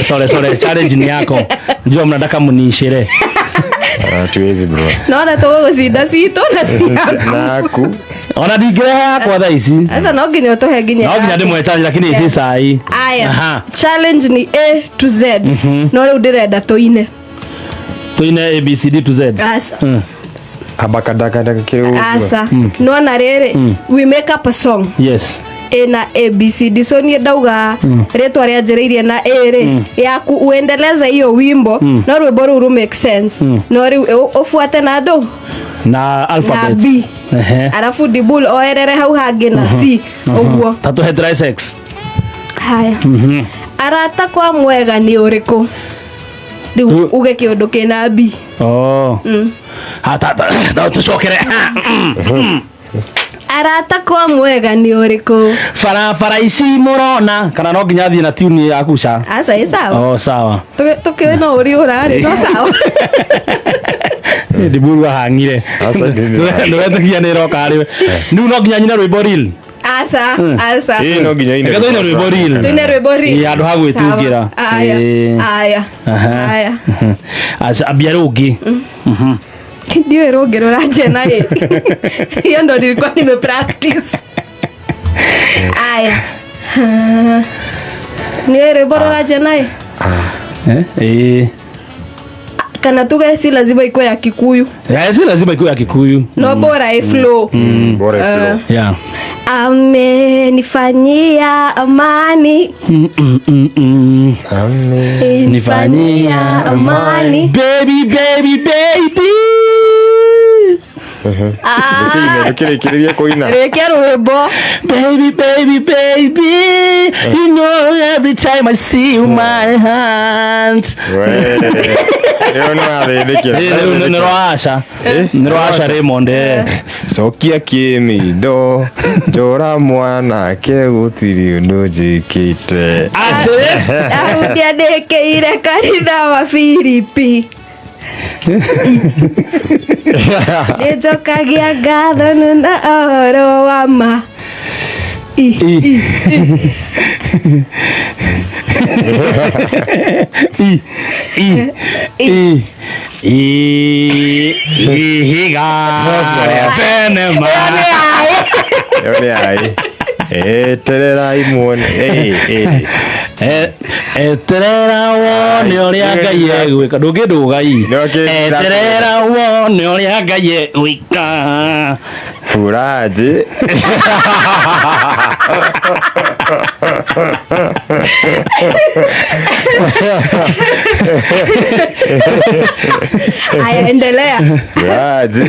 Sorry, challenge ni yako. Njoo mnataka mniishire. Tuwezi bro. Naona togo sida sito na sida. Naku. Ona digrea kwa thaisi. Sasa no nginya utohe nginya. No nginya ndimwe challenge lakini isi sai. Aya. Challenge ni A to Z. No riu ndirenda toine. Toine A B C D to Z. Asa. Abakadaka kiru. Asa. No na rere we make up a song. Yes. Na ABCD so ni ndauga retwa ria njiriirie na ere yaku uendeleza hiyo wimbo no rwimbo ruru make sense no ri ufuate na ndo na alphabet na B arafu dibul oerere hau hangi na C uguo tatu heterosex haya arata kwa mwega ni uriku riu uge kiundu kina B hata no tucokere arata kwa mwega ni uriku fara ici murona kana no nginya thie na tune ya kuca asa sawa sawa tukiwe no uri urari no sawa ndiburu hangire asa ndio tukia ni roka riwe nu no nginya nyina rwimbo reel asa no nginya ine ndio rwimbo reel tuine rwimbo reel ya ndo hagwitungira aya asa abia rungi ndiwe rogero raje naye hiyo ndo nilikuwa nime practice aya niwe bora raje naye kana tuga si lazima iko ya Kikuyu si lazima iko ya Kikuyu no bora flow bora flow yeah amenifanyia amani amenifanyia amani baby Kile koina rekia rwimbo baby you know every time I see you my hands Nroasha Raymond sokia kimido jora mwana ke gutiri undu njikite amudia ndekeire kanitha wa Filipi nĩnjokagia ngatho na ũhoro wa ma etererai muone eterera wone uria Ngai egwika ndungiduga eterera wone uria Ngai egwika furaji aya endelea furaji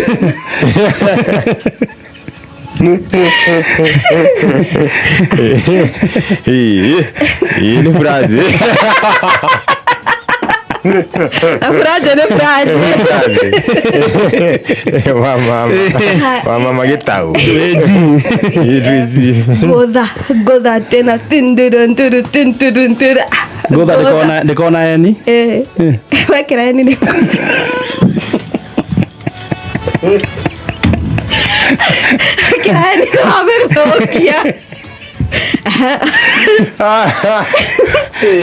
hii ni furaji wa mama gitau godha tena tindurun godha ndikona yani wekera yani kirani amerokia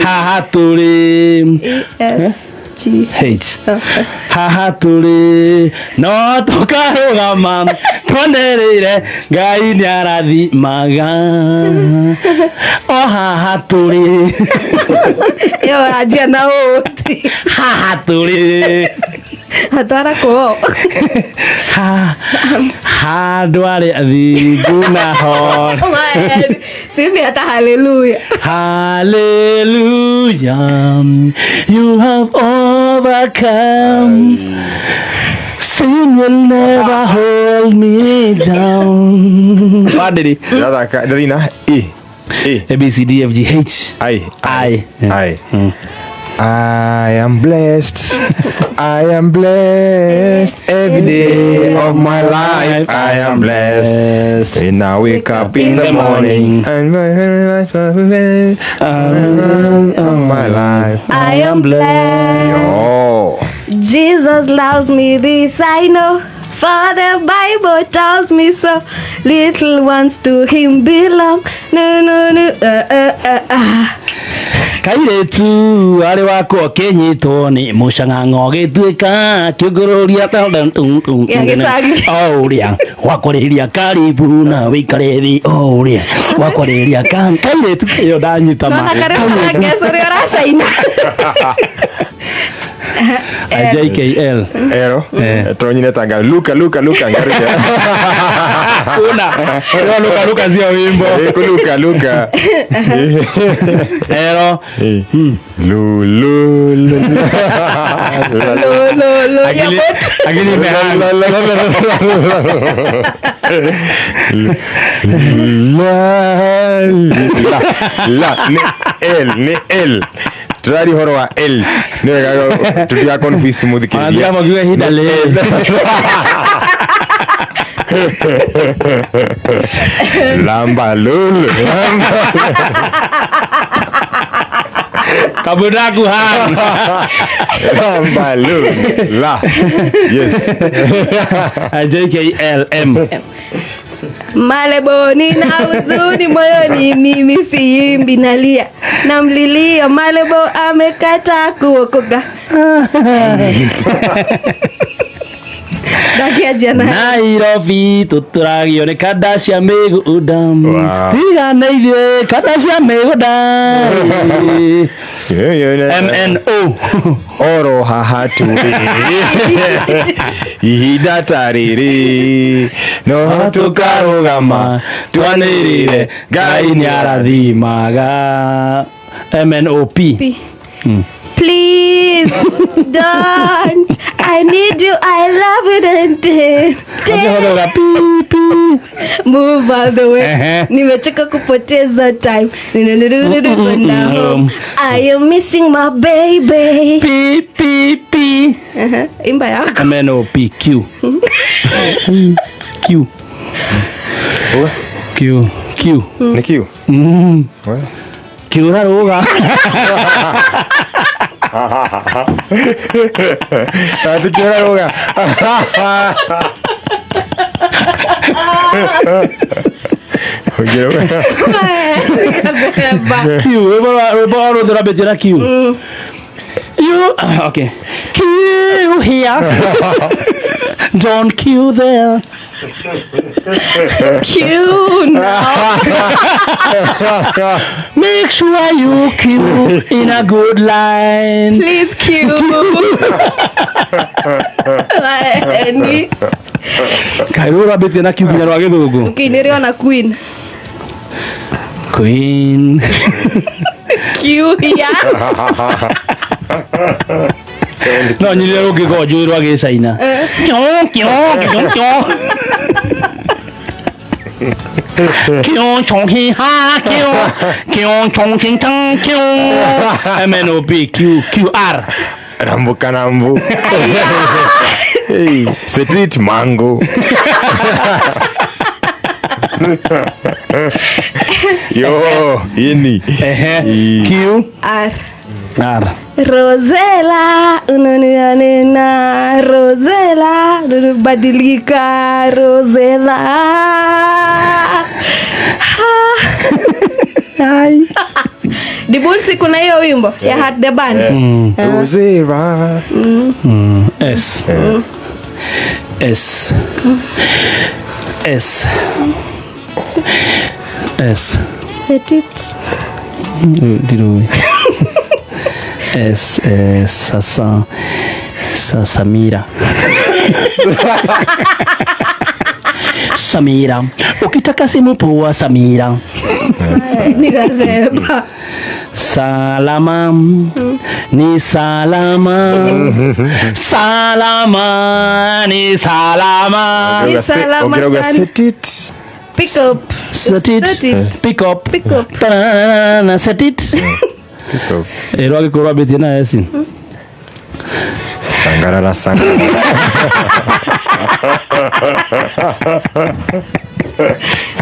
haha turi haha turi no tukarugama twendereire Ngai ni arathimaga haha turi yo rajia na uti haha turi atara ko handware athingu na hor simi hata hallelujah you have overcome sin will never hold me down padri darina A B C D F G H I am blessed. I am blessed every day of my life. I am blessed. And I wake up in the morning and my life. I am blessed. Oh. Jesus loves me, this I know. For the Bible tells me so. Little ones to him belong. No, no, no. Kairetu ari wako kenyitwo ni mucang'ang'o gituika kiugururia uria wakoriria karibu na wikare thi uria wakoriria kairetu iyo ndanyita ma JKL ero tonyine tanga luka ngaruja kuna luka sio wimbo luka ero akili imehanga ni L Trari horo wa L ni wega tutia confuse muthikiriria ndio magiwe hida le lamba lulu kabudaku hang lamba lulu la yes JKLM Malebo nina huzuni moyoni, mimi siimbi nalia, namlilia Malebo amekata kuokoka. Dakia jana Nairobi tuturagio ni Kardashian migudam tiga na ithuĩ Kardashian migudam MNO oro haha turi ihinda tariri no tukarugama twanirire Ngai nĩarathimaga MNOP. Please don't. I need you. I love it and move all the way. Nimechoka kupoteza time. Kwenda home. I am missing my baby. Imba yako. MNOP Q. Q. Q. Q. Ni Q. Q raruga. Tukira roga. Q, wewe ndo rabetera Q. You okay. Q here. Don't Q there. Q now. Make sure you Q in a good line. Please Q. Kairura beti na Q kinyarwa githungu. Okay, niliona Queen. Queen. Q here. No nyire rugi gojo irwa ge China. Kion chong hi ha kion chong ching tang kion MNOP QR Rambuka nambu. Hey, street mango. Yo, ini. Q R. Rosella, unanianena Rosella, badilika Rosella. Hai. Dibunsi kuna hiyo wimbo ya Hat the Band. Rosella. S. S. S. S. Set it. Dilo. S. Samira. Samira. Ukitaka simu poa Samira. Nikasema Salama. Ni salama. Salama. Ni salama. Ni salama Okiroga sana. set it. Pick up. Set it. Pick up. Pick up. Ta-na-na-na-na, set it. Pick up. Eroge kurwa beti na esi. Sangarara sangara.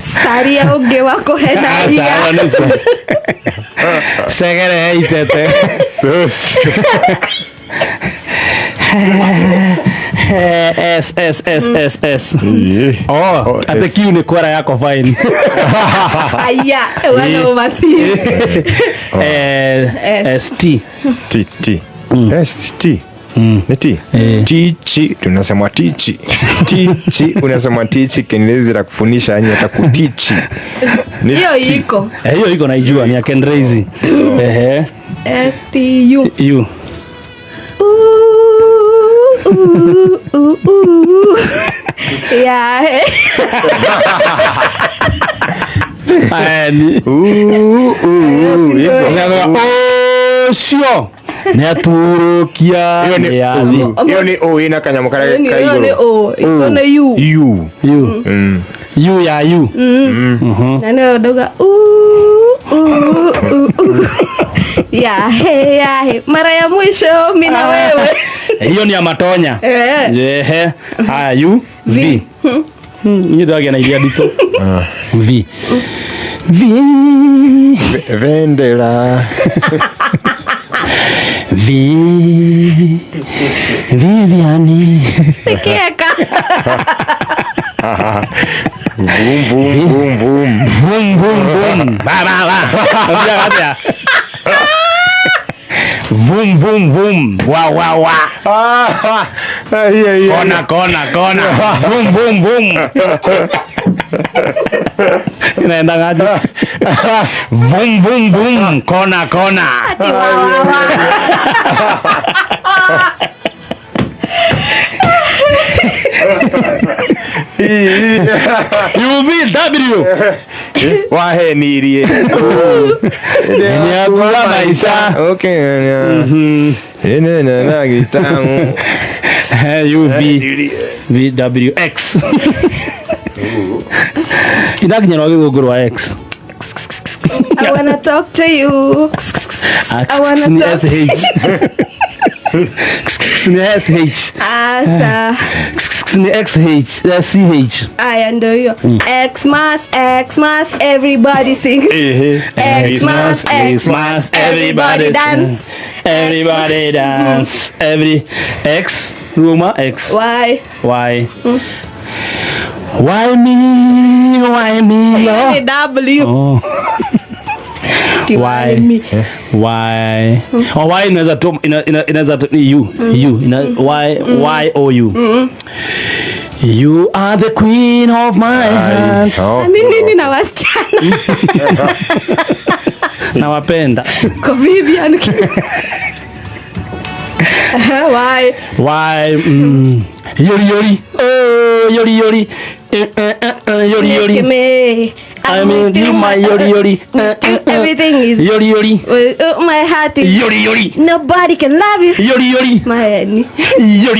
Saria uge wako henaria. Segere itete. Sus. S. Yeah. Oh, ate S. Q ni kwara yako fine. Aya, wana overfeel. ST. T. ST. Ni T. Eh. Tichi tunasema tichi. Tichi unasema tichi Kiingereza la kufundisha yani atakutichi. Ni Hiyo T. iko. Hiyo iko naijua ni ya Ken Raisi. STU. U. Yeah. Ani. Sio. Neturukia Hiyo ni O ina kanyamu kara Hiyo ni kaigoro. O. Iko na U. U. U ya U. Nani doga ya mara ya mwisho mimi na wewe. Hiyo ni ya Matonya. Ehe. Haya U V. Ni doga na ilia dito. V. Vendela. Viviani. Sekeka. Boom. Ba. Vum. Wa. Yeah. Kona. Vum. Inaenda ngaje? Vum. Kona. UVW. Wahenirie. Ni agula maisha. Okay. Na gitamu. UVWX. Inakinya no gigunguru wa X. I wanna talk to you. I wanna talk to you. SH. Asa. CH. Aya ndo hiyo. Xmas, everybody sing. Xmas, everybody dance. Everybody dance. Every X. Ruma X. Why? Why me? Ni W. Oh. Why? Why? Oh, why inaweza tu inaweza tu you. Why or you? You are the queen of my heart. Nini na wasichana? Nawapenda. Kwa Vivian. Why? Yori. Oh, yori. Yori. I mean, you my yori. Everything is Yori. my heart is Yori. nobody can love you. Yori. My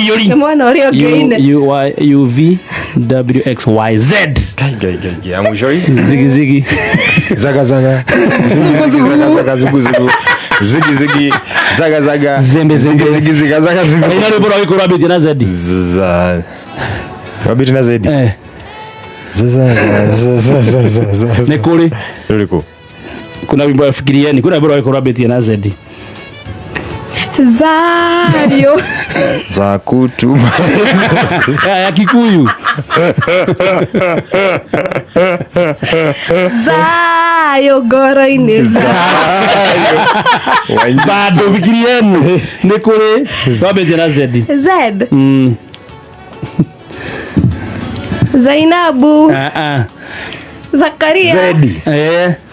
Yori. mwana ori ogeine. UVWXYZ. Amujoi. Zigi. Zaga. Zugu. Zigi. Zaga. Zembe. Zigi. Zaga. Ina ni bora wiko rabbit na Z. Rabbit na Z. Nekuri. Ruriko. Kuna wimbo yafikirieni. Kuna bora wiko rabbit na Z. Zario. Za kutuma. Ya Kikuyu. Zayo goro ineza. Bado fikirieni. Nekuri rabbit na Z. Z. Zainabu. Zakaria. Zedi.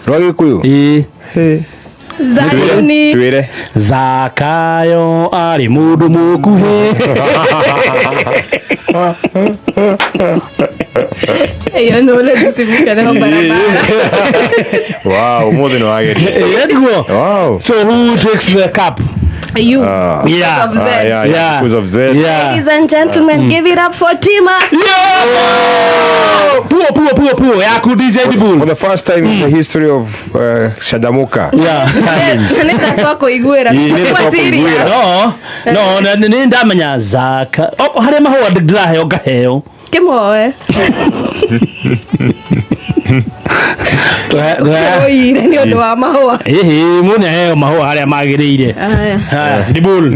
Rogi kuyu. Zayuni. Twire. Zakayo ari mundu mukuhe. Eyo nole tusibuka na barabara. Wow, more than I get. Wow. So who takes the cup? You. Yeah. Of Z. Yeah. Because of Z. Yeah. Ladies and gentlemen, give it up for Timas. Puo. Yaku DJ Dibul. For the first time in the history of Shadamuka. Yeah. Nenda kwako Igwera. Kwa siri. No, ni ndamenya Zaka. Oh, hare mahua ndirahe ogaheo. Kimoe. Ni ndo wa mahua. Mune heo mahua hare magirire. Dibul.